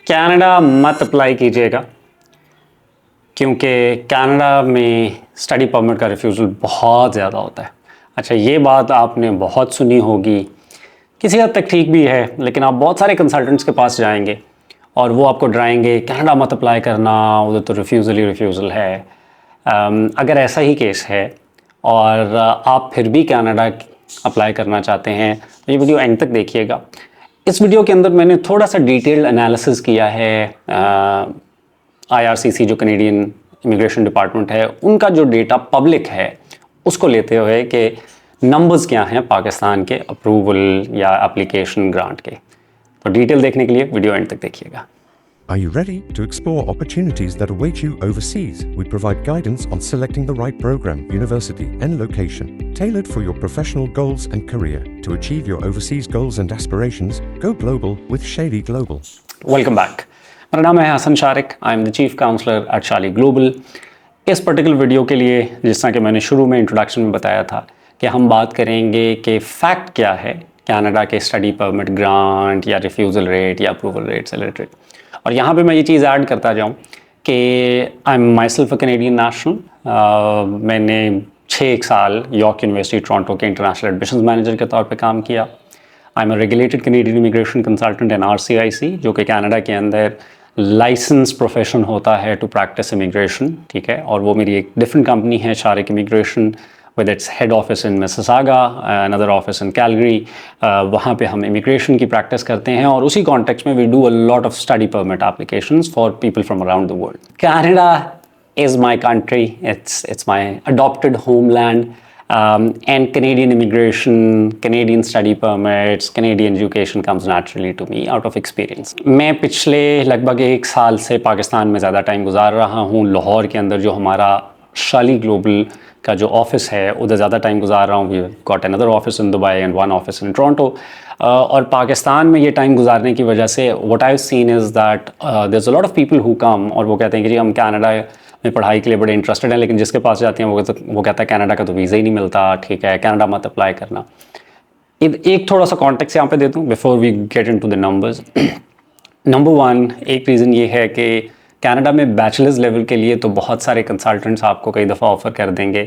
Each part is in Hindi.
कनाडा मत अप्लाई कीजिएगा क्योंकि कनाडा में स्टडी परमिट का रिफ्यूज़ल बहुत ज़्यादा होता है। अच्छा, ये बात आपने बहुत सुनी होगी, किसी हद तक ठीक भी है, लेकिन आप बहुत सारे कंसल्टेंट्स के पास जाएंगे और वो आपको डराएंगे कनाडा मत अप्लाई करना, उधर तो रिफ्यूज़ल ही रिफ्यूज़ल है। अगर ऐसा ही केस है और आप फिर भी कनाडा अप्लाई करना चाहते हैं तो ये वीडियो एंड तक देखिएगा। इस वीडियो के अंदर मैंने थोड़ा सा डिटेल्ड एनालिसिस किया है IRCC जो कनेडियन इमिग्रेशन डिपार्टमेंट है उनका जो डेटा पब्लिक है उसको लेते हुए कि नंबर्स क्या हैं पाकिस्तान के अप्रूवल या एप्लीकेशन ग्रांट के। तो डिटेल देखने के लिए वीडियो एंड तक देखिएगा। Are you ready to explore opportunities that await you overseas? We provide guidance on selecting the right program, university, and location, tailored for your professional goals and career. To achieve your overseas goals and aspirations, go global with Shady Global. Welcome back. मेरा नाम है Hasan Shariq. I am the chief counsellor at Shali Global. इस पर्टिकुलर वीडियो के लिए, जिस तरह कि मैंने शुरू में इंट्रोडक्शन में बताया था कि हम बात करेंगे कि फ़ैक्ट क्या है कनाडा के स्टडी परमिट ग्रांट या रिफ्यूज़ल रेट या अप्रूवल रेट से रिलेटेड। और यहाँ पे मैं ये चीज़ ऐड करता जाऊँ कि I am my self a Canadian national. मैंने 6 साल यॉर्क यूनिवर्सिटी टोरंटो के इंटरनेशनल एडमिशन्स मैनेजर के तौर पे काम किया। I am a regulated Canadian immigration consultant and RCIC, जो कि कनाडा के अंदर लाइसेंस प्रोफेशन होता है टू प्रैक्टिस इमिग्रेशन, ठीक है। और वो मेरी एक डिफरेंट कंपनी है, Shariq immigration, with its head office in Mississauga, another office in Calgary. वहाँ पे हम इमिग्रेशन की प्रैक्टिस करते हैं और उसी कॉन्टेक्स्ट में we do a lot of study permit applications for people from around the world. Canada is my country, it's my adopted homeland, and Canadian immigration, Canadian study permits, Canadian education comes naturally to me out of experience. मैं पिछले लगभग 1 साल से पाकिस्तान में ज़्यादा टाइम गुजार रहा हूँ। लाहौर के अंदर जो हमारा शाली ग्लोबल का जो ऑफिस है उधर ज़्यादा टाइम गुजार रहा हूँ। We got another office in Dubai and one office in Toronto. और पाकिस्तान में ये टाइम गुजारने की वजह से what I have seen is that there is a lot of people who come और वो कहते हैं कि जी हम कनाडा में पढ़ाई के लिए बड़े इंटरेस्टेड हैं, लेकिन जिसके पास जाते हैं वो कहता है कनाडा का तो वीज़ा ही नहीं मिलता, ठीक है, कनाडा मत अप्लाई करना। एक थोड़ा सा कॉन्टेक्स्ट यहाँ पे दे दूँ before we get into the numbers. Number 1, एक रीज़न ये है कि कनाडा में बैचलर्स लेवल के लिए तो बहुत सारे कंसल्टेंट्स आपको कई दफ़ा ऑफ़र कर देंगे,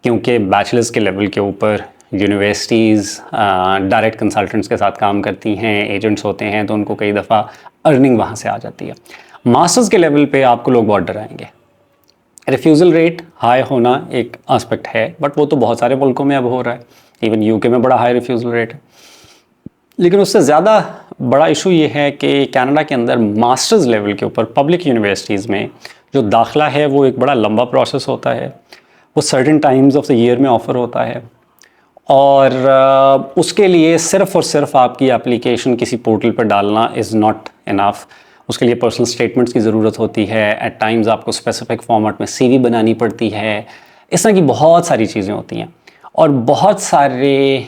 क्योंकि बैचलर्स के लेवल के ऊपर यूनिवर्सिटीज़ डायरेक्ट कंसल्टेंट्स के साथ काम करती हैं, एजेंट्स होते हैं, तो उनको कई दफ़ा अर्निंग वहाँ से आ जाती है। मास्टर्स के लेवल पे आपको लोग बहुत डराएंगे। रिफ्यूज़ल रेट हाई होना एक एस्पेक्ट है, बट वो तो बहुत सारे मुल्कों में अब हो रहा है। इवन यूके में बड़ा हाई रिफ्यूज़ल रेट है। लेकिन उससे ज़्यादा बड़ा इशू ये है कि कनाडा के अंदर मास्टर्स लेवल के ऊपर पब्लिक यूनिवर्सिटीज़ में जो दाखिला है वो एक बड़ा लंबा प्रोसेस होता है। वो certain times of the year में ऑफ़र होता है और उसके लिए सिर्फ़ और सिर्फ आपकी एप्लीकेशन किसी पोर्टल पर डालना इज़ नॉट इनफ। उसके लिए पर्सनल स्टेटमेंट्स की ज़रूरत होती है। एट टाइम्स आपको स्पेसिफिक फॉर्मेट में CV बनानी पड़ती है। इस तरह की बहुत सारी चीज़ें होती हैं और बहुत सारे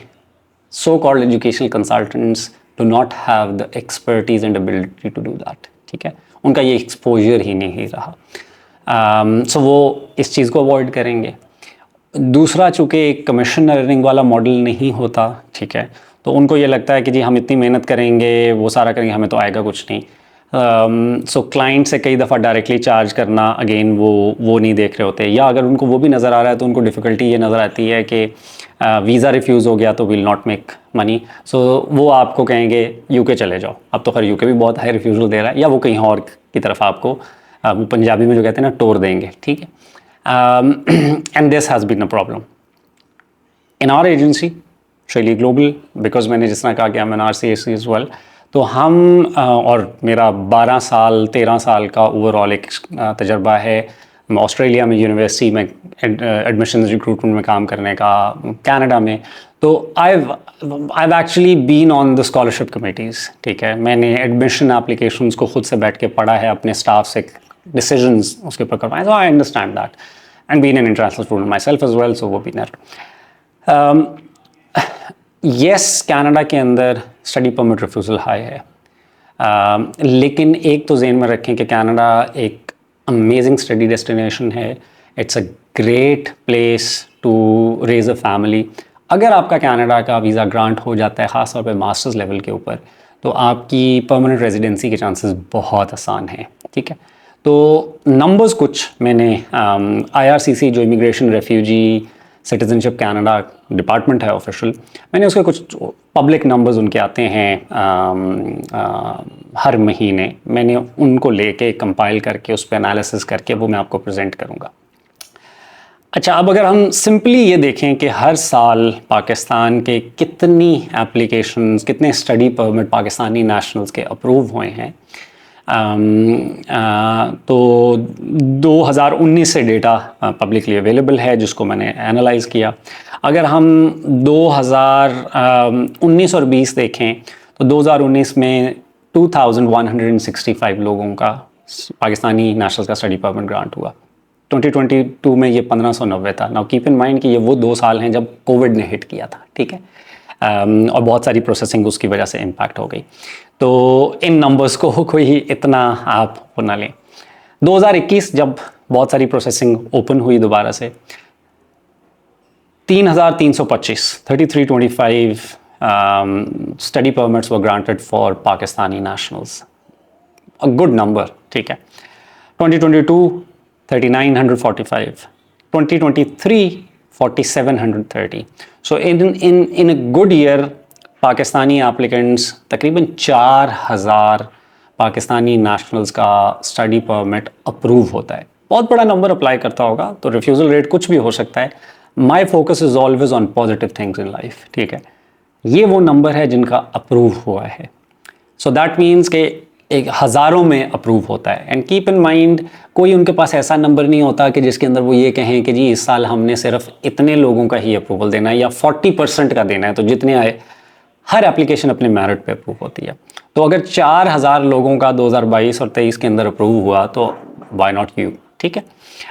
so called educational consultants do not have the expertise and ability to do that, ठीक है। उनका ये एक्सपोजर ही नहीं रहा। सो वो इस चीज़ को अवॉइड करेंगे। दूसरा, चूँकि एक कमीशन अर्निंग वाला मॉडल नहीं होता, ठीक है, तो उनको ये लगता है कि जी हम इतनी मेहनत करेंगे, वो सारा करेंगे, हमें तो आएगा कुछ नहीं। सो क्लाइंट से कई दफ़ा डायरेक्टली चार्ज करना, अगेन वो नहीं देख रहे होते, या अगर उनको वो भी नज़र आ रहा है तो उनको डिफ़िकल्टी ये नज़र आती है कि वीज़ा रिफ्यूज़ हो गया तो विल नॉट मेक मनी। सो वो आपको कहेंगे यूके चले जाओ। अब तो खैर यूके भी बहुत हाई रिफ्यूज़ल दे रहा है, या वो कहीं और की तरफ आपको वो पंजाबी में जो कहते हैं ना टोर देंगे, ठीक है। And this has been a problem in our agency Shali Global, because मैंने जिस तरह कहा कि I'm an RCIC as well, तो हम और मेरा 12 साल 13 साल का ओवरऑल एक तजर्बा है ऑस्ट्रेलिया में यूनिवर्सिटी में एडमिशन्स रिक्रूटमेंट में काम करने का, कनाडा में। तो I've actually been on the scholarship committees, ठीक है। मैंने एडमिशन एप्लीकेशंस को खुद से बैठ के पढ़ा है, अपने स्टाफ से डिसीजंस उसके ऊपर करवाए। So I understand that and been an international student myself as well, so वो बीन यस, कनाडा के अंदर स्टडी परमिट रिफ्यूज़ल हाई है, लेकिन एक तो ज़हन में रखें कि कनाडा एक अमेजिंग स्टडी डेस्टिनेशन है। It's a great place to raise a family. अगर आपका कनाडा का वीज़ा ग्रांट हो जाता है, ख़ास तौर पे मास्टर्स लेवल के ऊपर, तो आपकी परमानेंट रेजिडेंसी के चांसेस बहुत आसान हैं, ठीक है। तो नंबर्स कुछ मैंने IRCC जो immigration refugee citizenship Canada department है ऑफिशियल, मैंने उसके कुछ पब्लिक नंबर्स उनके आते हैं हर महीने, मैंने उनको लेके कंपाइल करके उस पर एनालिसिस करके वो मैं आपको प्रेजेंट करूँगा। अच्छा, अब अगर हम सिंपली ये देखें कि हर साल पाकिस्तान के कितनी एप्लीकेशंस, कितने स्टडी परमिट पाकिस्तानी नेशनल्स के अप्रूव हुए हैं, तो 2019 से डेटा पब्लिकली अवेलेबल है जिसको मैंने एनालाइज़ किया। अगर हम 2019 और 20 देखें तो 2019 में 2165 लोगों का पाकिस्तानी नेशनल्स का स्टडी परमिट ग्रांट हुआ। 2022 में ये 1590 था। नाउ कीप इन माइंड कि ये वो 2 साल हैं जब कोविड ने हिट किया था, ठीक है, और बहुत सारी प्रोसेसिंग उसकी वजह से इम्पैक्ट हो गई। तो इन नंबर्स को कोई इतना आप ना लें। 2021 जब बहुत सारी प्रोसेसिंग ओपन हुई दोबारा से, 3325 study permits were granted for Pakistani nationals, a good number, ठीक है। 2022 3945, 2023 4730. So in a good year, Pakistani applicants तकरीबन 4000 पाकिस्तानी नेशनल्स का स्टडी परमिट अप्रूव होता है। बहुत बड़ा नंबर अप्लाई करता होगा तो रिफ्यूज़ल रेट कुछ भी हो सकता है। My focus is always on positive things in life, ठीक है। ये वो नंबर है जिनका अप्रूव हुआ है। सो दैट मीन्स कि एक हज़ारों में अप्रूव होता है। एंड कीप इन माइंड, कोई उनके पास ऐसा नंबर नहीं होता कि जिसके अंदर वो ये कहें कि जी इस साल हमने सिर्फ इतने लोगों का ही अप्रूवल देना है या 40% का देना है, तो जितने आए, हर एप्लीकेशन अपने मेरिट पे अप्रूव होती है। तो अगर 4000 लोगों का 2022 और 23 के अंदर अप्रूव हुआ तो वाई नॉट यू, ठीक है।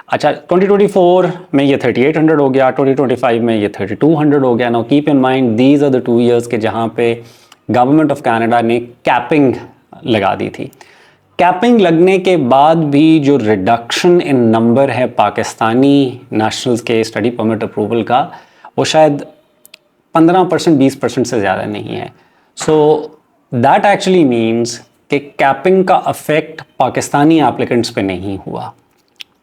अच्छा, 2024 में ये 3800 हो गया, 2025 में ये 3200 हो गया। Now keep in mind these are the 2 years के जहाँ पे गवर्नमेंट ऑफ कनाडा ने कैपिंग लगा दी थी। कैपिंग लगने के बाद भी जो रिडक्शन इन नंबर है पाकिस्तानी नेशनल्स के स्टडी परमिट अप्रूवल का, वो शायद 15% 20% से ज़्यादा नहीं है। सो दैट एक्चुअली मीन्स कि कैपिंग का अफेक्ट पाकिस्तानी एप्लीकेंट्स पे नहीं हुआ,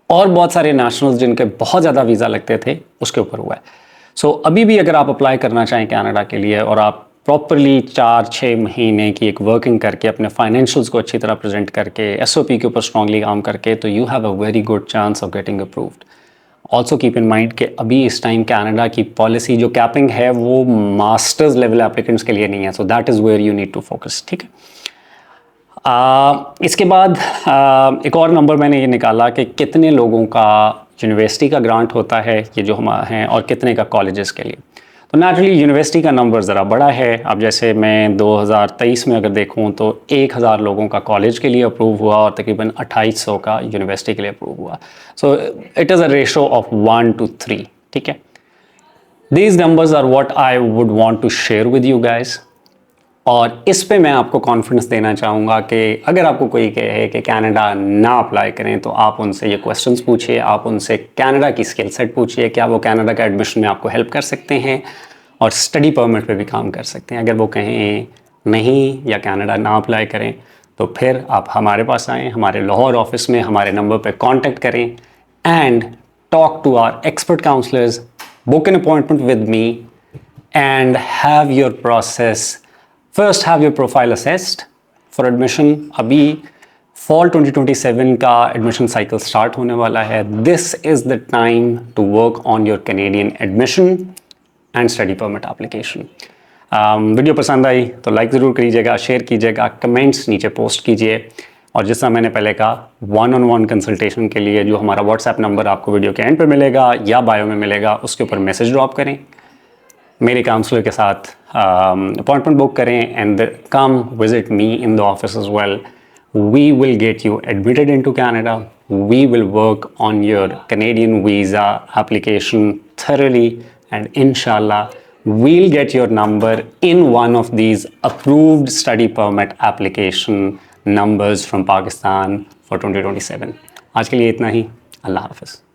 और बहुत सारे नेशनल्स जिनके बहुत ज़्यादा वीज़ा लगते थे उसके ऊपर हुआ है। सो अभी भी अगर आप अप्लाई करना चाहें कनाडा के लिए और आप प्रॉपरली 4-6 महीने की एक वर्किंग करके अपने फाइनेंशियल्स को अच्छी तरह प्रेजेंट करके SOP के ऊपर स्ट्रांगली काम करके, तो you have a very good chance of getting approved. Also keep in mind कि अभी इस टाइम कनाडा की पॉलिसी जो कैपिंग है वो मास्टर्स लेवल एप्लीकेंट्स के लिए नहीं है। So that is where you need to focus, ठीक है। इसके बाद एक और नंबर मैंने ये निकाला कि कितने लोगों का यूनिवर्सिटी का ग्रांट होता है, ये जो हम हैं, और कितने का कॉलेजेस के लिए। तो नेचुरली यूनिवर्सिटी का नंबर ज़रा बड़ा है। अब जैसे मैं 2023 में अगर देखूं तो 1000 लोगों का कॉलेज के लिए अप्रूव हुआ और तकरीबन 2800 का यूनिवर्सिटी के लिए अप्रूव हुआ। So it is a ratio of 1 to 3, ठीक है। These numbers are what I would want to share with you guys, और इस पे मैं आपको कॉन्फिडेंस देना चाहूँगा कि अगर आपको कोई कहे कि कनाडा ना अप्लाई करें तो आप उनसे ये क्वेश्चंस पूछिए, आप उनसे कनाडा की स्किल सेट पूछिए, क्या वो कनाडा का एडमिशन में आपको हेल्प कर सकते हैं और स्टडी परमिट पे भी काम कर सकते हैं। अगर वो कहें नहीं या कनाडा ना अप्लाई करें तो फिर आप हमारे पास आएँ, हमारे लाहौर ऑफिस में हमारे नंबर पर कॉन्टेक्ट करें and talk to our expert counsellors, book an appointment with me and have your process, first have your profile assessed for admission. अभी फॉल 2027 का एडमिशन साइकिल स्टार्ट होने वाला है। This is the time to work on your Canadian admission and study permit application. Video पसंद आई तो लाइक ज़रूर कीजिएगा, शेयर कीजिएगा, कमेंट्स नीचे पोस्ट कीजिए, और जैसा मैंने पहले कहा 1-on-1 कंसल्टेशन के लिए जो हमारा व्हाट्सएप नंबर आपको वीडियो के एंड पे मिलेगा या बायो में मिलेगा, उसके ऊपर मैसेज ड्रॉप करें, मेरे काउंसलर के साथ अपॉइंटमेंट बुक करें and come visit me in the office as well. We will get you admitted into Canada, we will work on your Canadian visa application thoroughly, and inshallah we'll get your number in one of these approved study permit application numbers from Pakistan for 2027. आज के लिए इतना ही। अल्लाह हाफ़िज़।